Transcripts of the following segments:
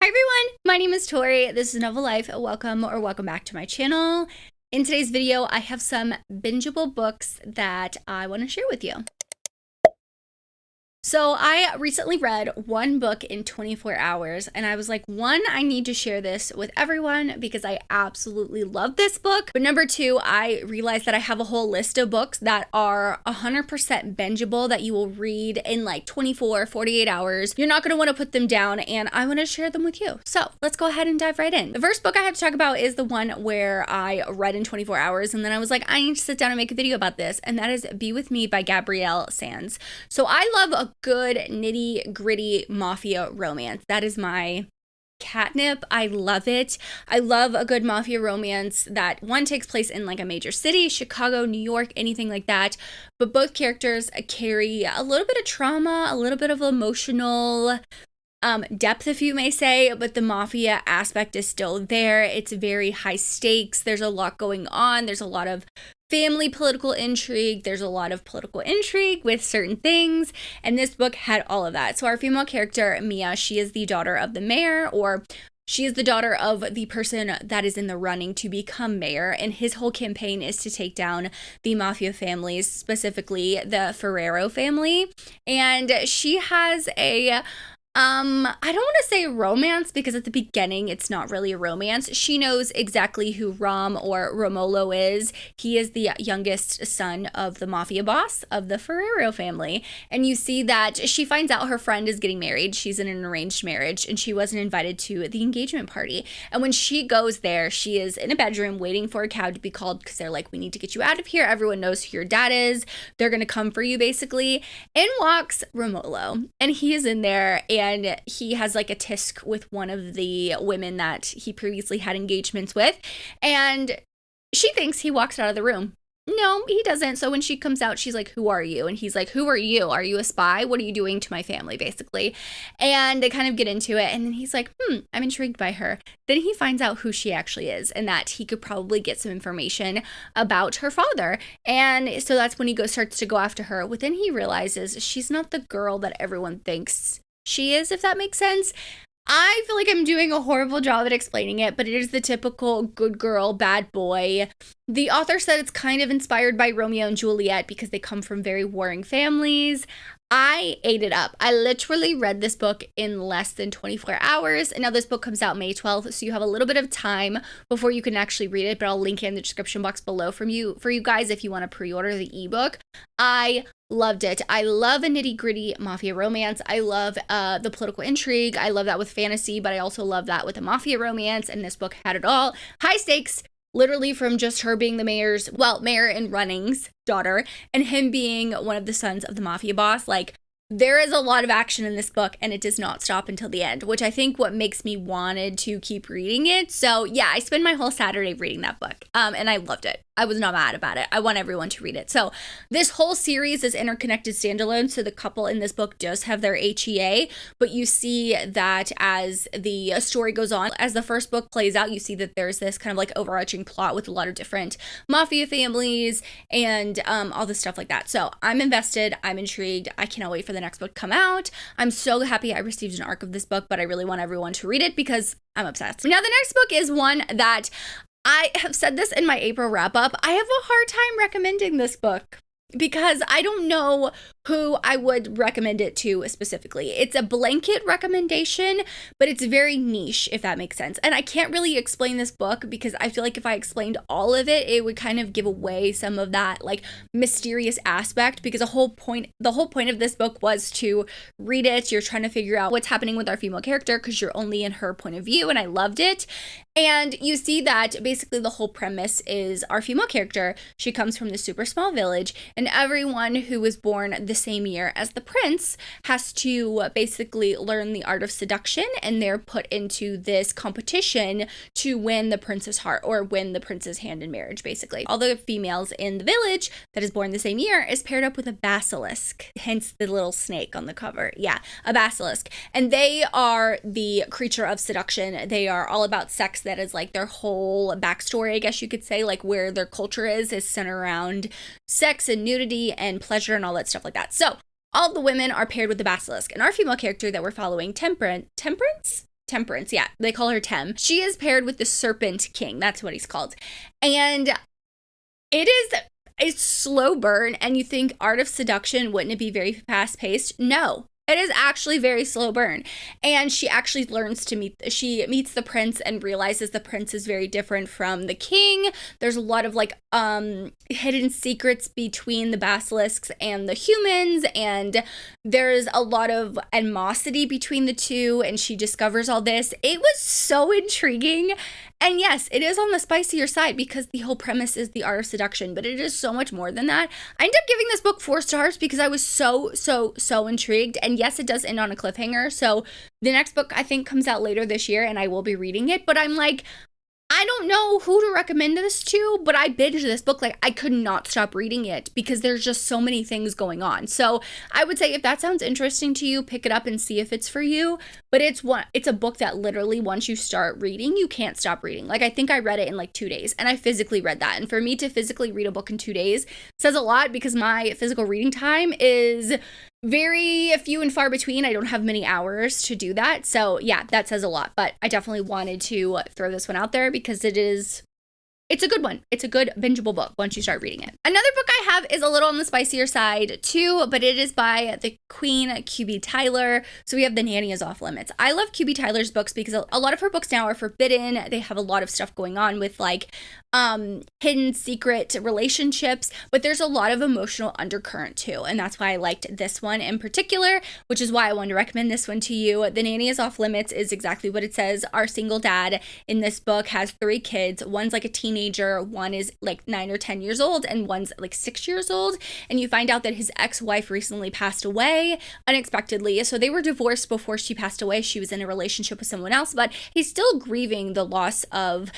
Hi everyone, my name is Tori. This is Novel Life. Welcome back to my channel. In today's video, I have some bingeable books that I want to share with you. So I recently read one book in 24 hours and I was like, one, I need to share this with everyone because I absolutely love this book. But number two, I realized that I have a whole list of books that are 100% bingeable that you will read in like 24, 48 hours. You're not going to want to put them down and I want to share them with you. So let's go ahead and dive right in. The first book I have to talk about is the one where I read in 24 hours and then I was like, I need to sit down and make a video about this. And that is Be With Me by Gabrielle Sands. So I love a good nitty gritty mafia romance. That is my catnip. I love it. I love a good mafia romance that one takes place in like a major city, Chicago, New York, anything like that. But both characters carry a little bit of trauma, a little bit of emotional depth, if you may say, but the mafia aspect is still there. It's very high stakes. There's a lot going on. There's a lot of family political intrigue. There's a lot of political intrigue with certain things. And this book had all of that. So our female character, Mia, she is the daughter of the mayor, or she is the daughter of the person that is in the running to become mayor. And his whole campaign is to take down the mafia families, specifically the Ferrero family. And she has I don't want to say romance because at the beginning it's not really a romance. She knows exactly who Ram or Romolo is. He is the youngest son of the mafia boss of the Ferrero family. And you see that she finds out her friend is getting married. She's in an arranged marriage and she wasn't invited to the engagement party. And when she goes there, she is in a bedroom waiting for a cab to be called because they're like, we need to get you out of here. Everyone knows who your dad is. They're going to come for you basically. In walks Romolo and he is in there and he has like a tisk with one of the women that he previously had engagements with. And she thinks he walks out of the room. No, he doesn't. So when she comes out, she's like, who are you? And he's like, who are you? Are you a spy? What are you doing to my family, basically? And they kind of get into it. And then he's like, I'm intrigued by her. Then he finds out who she actually is and that he could probably get some information about her father. And so that's when he starts to go after her. But then he realizes she's not the girl that everyone thinks she is, if that makes sense. I feel like I'm doing a horrible job at explaining it, but it is the typical good girl, bad boy. The author said it's kind of inspired by Romeo and Juliet because they come from very warring families. I ate it up. I literally read this book in less than 24 hours. And now this book comes out May 12th, so you have a little bit of time before you can actually read it, but I'll link it in the description box below for you guys if you want to pre-order the ebook. I loved it. I love a nitty-gritty mafia romance. I love the political intrigue. I love that with fantasy, but I also love that with a mafia romance, and this book had it all. High stakes. Literally from just her being the mayor in running's daughter and him being one of the sons of the mafia boss. Like, there is a lot of action in this book and it does not stop until the end, which I think what makes me wanted to keep reading it. So yeah, I spent my whole Saturday reading that book and I loved it. I was not mad about it. I want everyone to read it. So this whole series is interconnected standalone. So the couple in this book does have their HEA, but you see that as the story goes on, as the first book plays out, you see that there's this kind of like overarching plot with a lot of different mafia families and all this stuff like that. So I'm invested. I'm intrigued. I cannot wait for the next book to come out. I'm so happy I received an ARC of this book, but I really want everyone to read it because I'm obsessed. Now the next book is one that I have said this in my April wrap up. I have a hard time recommending this book because I don't know who I would recommend it to specifically. It's a blanket recommendation, but it's very niche, if that makes sense. And I can't really explain this book because I feel like if I explained all of it, it would kind of give away some of that like mysterious aspect because the whole point of this book was to read it. You're trying to figure out what's happening with our female character because you're only in her point of view, and I loved it. And you see that basically the whole premise is our female character, she comes from this super small village, and everyone who was born the same year as the prince has to basically learn the art of seduction, and they're put into this competition to win the prince's heart or win the prince's hand in marriage, basically. All the females in the village that is born the same year is paired up with a basilisk, hence the little snake on the cover. Yeah, a basilisk. And they are the creature of seduction. They are all about sex. That is like their whole backstory, I guess you could say, like where their culture is centered around sex and nudity and pleasure and all that stuff like that. So all the women are paired with the basilisk, and our female character that we're following, Temperance, Temperance. Yeah, they call her Tem. She is paired with the Serpent King. That's what he's called. And it is a slow burn. And you think Art of Seduction, wouldn't it be very fast paced? No. It is actually very slow burn. And she actually learns to she meets the prince and realizes the prince is very different from the king. There's a lot of like hidden secrets between the basilisks and the humans, and there's a lot of animosity between the two, and she discovers all this. It was so intriguing. And yes, it is on the spicier side because the whole premise is the art of seduction, but it is so much more than that. I ended up giving this book 4 stars because I was so intrigued. And yes, it does end on a cliffhanger. So the next book I think comes out later this year and I will be reading it. But I'm like, I don't know who to recommend this to, but I binged this book. Like, I could not stop reading it because there's just so many things going on. So I would say if that sounds interesting to you, pick it up and see if it's for you. But it's a book that literally once you start reading, you can't stop reading. Like, I think I read it in like 2 days, and I physically read that. And for me to physically read a book in 2 days says a lot because my physical reading time is very few and far between. I don't have many hours to do that. So yeah, that says a lot. But I definitely wanted to throw this one out there because it's a good one. It's a good bingeable book once you start reading it. Another book I have is a little on the spicier side too, but it is by the Queen QB Tyler. So we have The Nanny is Off Limits. I love QB Tyler's books because a lot of her books now are forbidden. They have a lot of stuff going on with like hidden secret relationships, but there's a lot of emotional undercurrent too. And that's why I liked this one in particular, which is why I wanted to recommend this one to you. The Nanny is Off Limits is exactly what it says. Our single dad in this book has 3 kids. One's like a teenager, one is like 9 or 10 years old, and one's like 6 years old. And you find out that his ex-wife recently passed away unexpectedly. So they were divorced before she passed away. She was in a relationship with someone else, but he's still grieving the loss of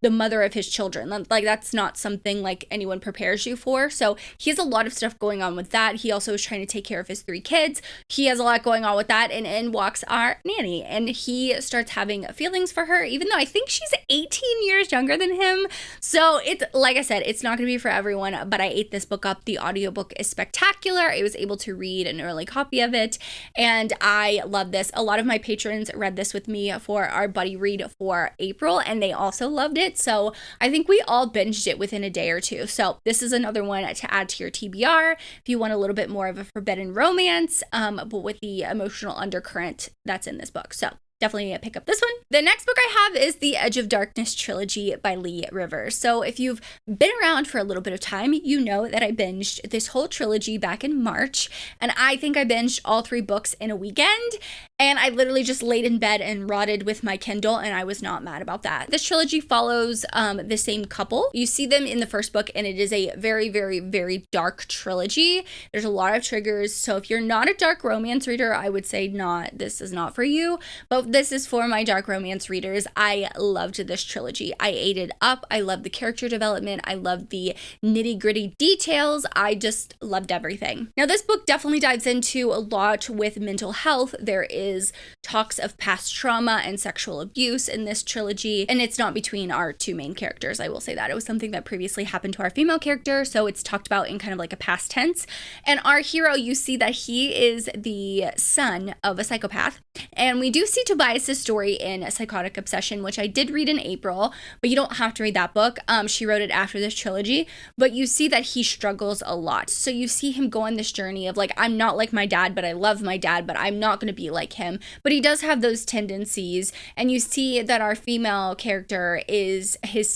the mother of his children. Like, that's not something like anyone prepares you for. So he has a lot of stuff going on with that. He also is trying to take care of his 3 kids. He has a lot going on with that. And in walks our nanny. And he starts having feelings for her, even though I think she's 18 years younger than him. So it's, like I said, it's not going to be for everyone, but I ate this book up. The audiobook is spectacular. I was able to read an early copy of it, and I love this. A lot of my patrons read this with me for our buddy read for April, and they also loved it. So I think we all binged it within a day or two. So this is another one to add to your TBR if you want a little bit more of a forbidden romance, but with the emotional undercurrent that's in this book. So definitely pick up this one. The next book I have is the Edge of Darkness trilogy by Lee Rivers. So if you've been around for a little bit of time, you know that I binged this whole trilogy back in March, and I think I binged all 3 books in a weekend, and I literally just laid in bed and rotted with my Kindle, and I was not mad about that. This trilogy follows the same couple. You see them in the first book, and it is a very, very, very dark trilogy. There's a lot of triggers, so if you're not a dark romance reader, I would say this is not for you, but this is for my dark romance readers. I loved this trilogy. I ate it up. I loved the character development. I loved the nitty-gritty details. I just loved everything. Now, this book definitely dives into a lot with mental health. There is talks of past trauma and sexual abuse in this trilogy, and it's not between our 2 main characters. I will say that. It was something that previously happened to our female character, so it's talked about in kind of like a past tense. And our hero, you see that he is the son of a psychopath, and we do see Tobias' story in Psychotic Obsession, which I did read in April, but you don't have to read that book. She wrote it after this trilogy, but you see that he struggles a lot. So you see him go on this journey of like, I'm not like my dad, but I love my dad, but I'm not going to be like him. But he does have those tendencies, and you see that our female character is his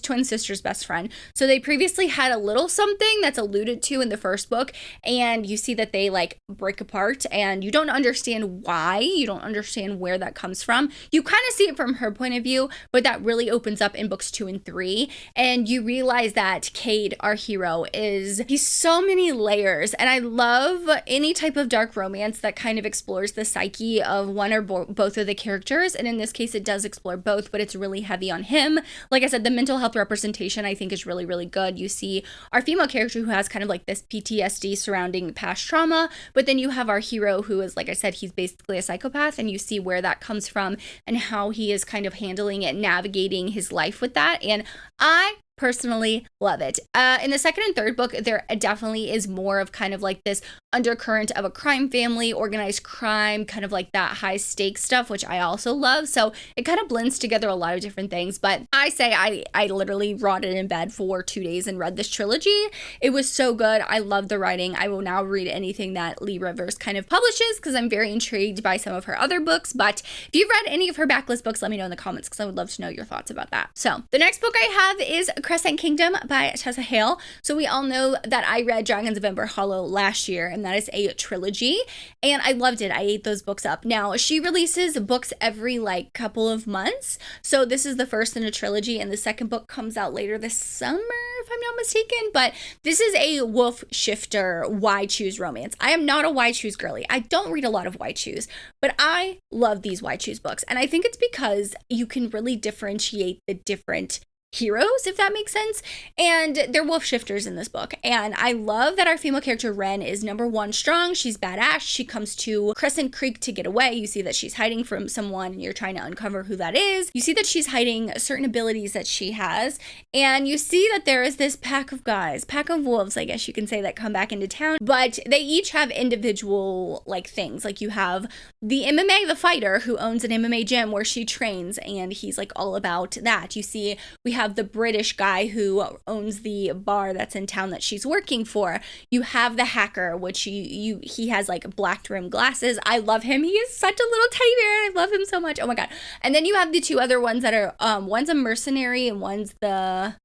twin sister's best friend. So they previously had a little something that's alluded to in the first book, and you see that they like break apart, and you don't understand why. You don't understand where that comes from. You kind of see it from her point of view, but that really opens up in books 2 and 3. And you realize that Cade, our hero, he's so many layers. And I love any type of dark romance that kind of explores the psyche of one or both of the characters. And in this case, it does explore both, but it's really heavy on him. Like I said, the mental health representation I think is really, really good. You see our female character who has kind of like this PTSD surrounding past trauma, but then you have our hero who is, like I said, he's basically a psychopath, and you see where that comes from and how he is kind of handling it, navigating his life with that. And I personally love it. In the second and third book, there definitely is more of kind of like this undercurrent of a crime family, organized crime, kind of like that high stakes stuff, which I also love. So it kind of blends together a lot of different things. But I say I literally rotted in bed for 2 days and read this trilogy. It was so good. I love the writing. I will now read anything that Lee Rivers kind of publishes because I'm very intrigued by some of her other books. But if you've read any of her backlist books, let me know in the comments because I would love to know your thoughts about that. So the next book I have is Crescent Kingdom by Tessa Hale. So we all know that I read Dragons of Ember Hollow last year, and that is a trilogy, and I loved it. I ate those books up. Now, she releases books every like couple of months, so this is the first in a trilogy, and the second book comes out later this summer, if I'm not mistaken. But this is a wolf shifter why choose romance. I am not a why choose girly. I don't read a lot of why choose, but I love these why choose books, and I think it's because you can really differentiate the different heroes, if that makes sense, and they're wolf shifters in this book. And I love that our female character Ren is number one strong. She's badass. She comes to Crescent Creek to get away. You see that she's hiding from someone and you're trying to uncover who that is. You see that she's hiding certain abilities that she has, and you see that there is this pack of wolves, I guess you can say, that come back into town, but they each have individual like things. Like you have the MMA, the fighter, who owns an MMA gym where she trains, and he's like all about that. You see we have the British guy who owns the bar that's in town that she's working for. You have the hacker, which he has like black rimmed glasses. I love him. He is such a little teddy bear. I love him so much. Oh my god. And then you have the two other ones that are one's a mercenary and one's the,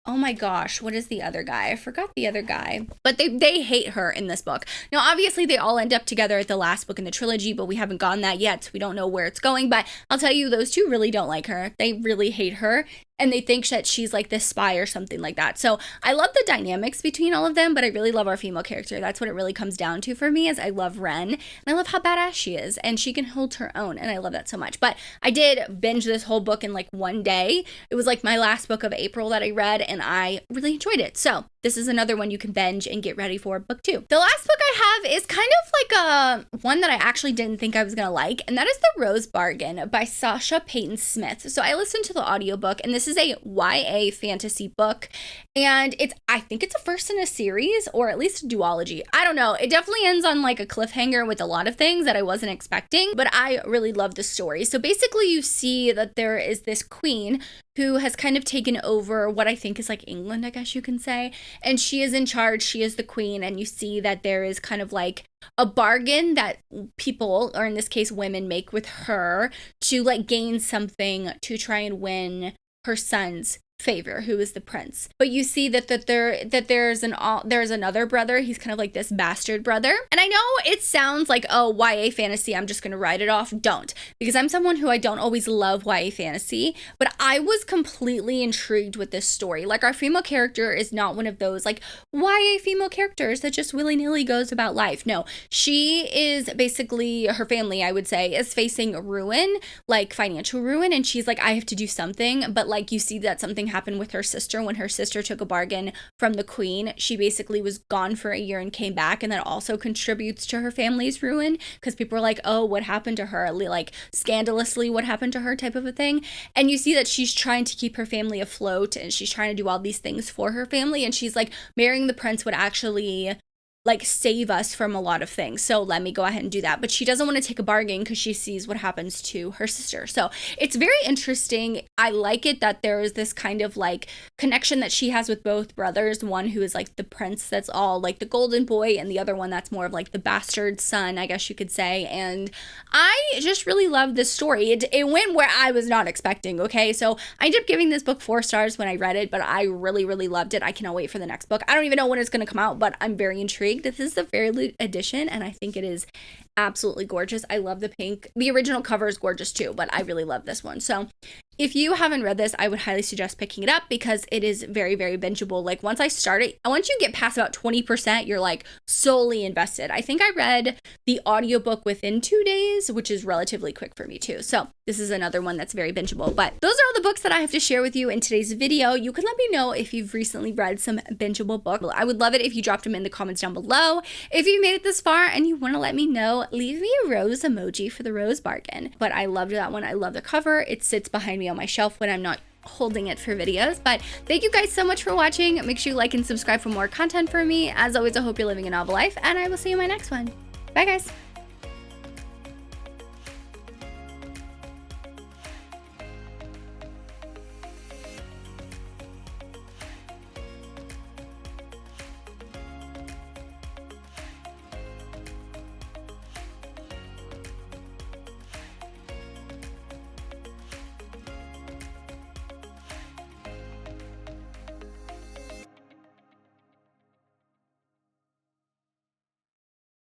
oh my gosh, what is the other guy? I forgot the other guy. But they hate her in this book. Now, obviously, they all end up together at the last book in the trilogy, but we haven't gotten that yet, so we don't know where it's going. But I'll tell you, those two really don't like her. They really hate her, and they think that she's like this spy or something like that. So I love the dynamics between all of them, but I really love our female character. That's what it really comes down to for me, is I love Ren, and I love how badass she is, and she can hold her own, and I love that so much. But I did binge this whole book in like one day. It was like my last book of April that I read, and I really enjoyed it. So this is another one you can binge and get ready for book 2. The last book I have is kind of like a one that I actually didn't think I was gonna like, and that is The Rose Bargain by Sasha Payton Smith. So I listened to the audiobook, and this is a YA fantasy book, and I think it's a first in a series, or at least a duology. I don't know. It definitely ends on like a cliffhanger with a lot of things that I wasn't expecting, but I really love the story. So basically you see that there is this queen who has kind of taken over what I think is like England, I guess you can say. And she is in charge. She is the queen. And you see that there is kind of like a bargain that people, or in this case women, make with her to like gain something to try and win her son's favor, who is the prince. But you see that there's another brother. He's kind of like this bastard brother. And I know it sounds like, oh, YA fantasy, I'm just gonna write it off. Don't, because I'm someone who I don't always love YA fantasy, but I was completely intrigued with this story. Like, our female character is not one of those like YA female characters that just willy-nilly goes about life. No, she is basically, her family, I would say, is facing ruin, like financial ruin, and she's like, I have to do something. But like, you see that something happened with her sister when her sister took a bargain from the queen. She basically was gone for a year and came back, and that also contributes to her family's ruin, because people are like, oh, what happened to her, like scandalously what happened to her type of a thing. And you see that she's trying to keep her family afloat, and she's trying to do all these things for her family, and she's like, marrying the prince would actually like save us from a lot of things, so let me go ahead and do that. But she doesn't want to take a bargain because she sees what happens to her sister. So it's very interesting. I like it that there is this kind of like connection that she has with both brothers, one who is like the prince that's all like the golden boy, and the other one that's more of like the bastard son, I guess you could say. And I just really love this story. It went where I was not expecting. Okay, so I ended up giving this book 4 stars when I read it, but I really loved it. I cannot wait for the next book. I don't even know when it's going to come out, but I'm very intrigued. This is the Fairly edition, and I think it is absolutely gorgeous. I love the pink. The original cover is gorgeous too, but I really love this one. So if you haven't read this, I would highly suggest picking it up, because it is very bingeable. Like, once you get past about 20%, you're like solely invested. I think I read the audiobook within 2 days, which is relatively quick for me too. So this is another one that's very bingeable. But those are all the books that I have to share with you in today's video. You can let me know if you've recently read some bingeable books. I would love it if you dropped them in the comments down below. If you made it this far and you want to let me know, leave me a rose emoji for The Rose Bargain. But I loved that one. I love the cover. It sits behind me on my shelf when I'm not holding it for videos. But thank you guys so much for watching. Make sure you like and subscribe for more content from me. As always, I hope you're living a novel life, and I will see you in my next one. Bye, guys.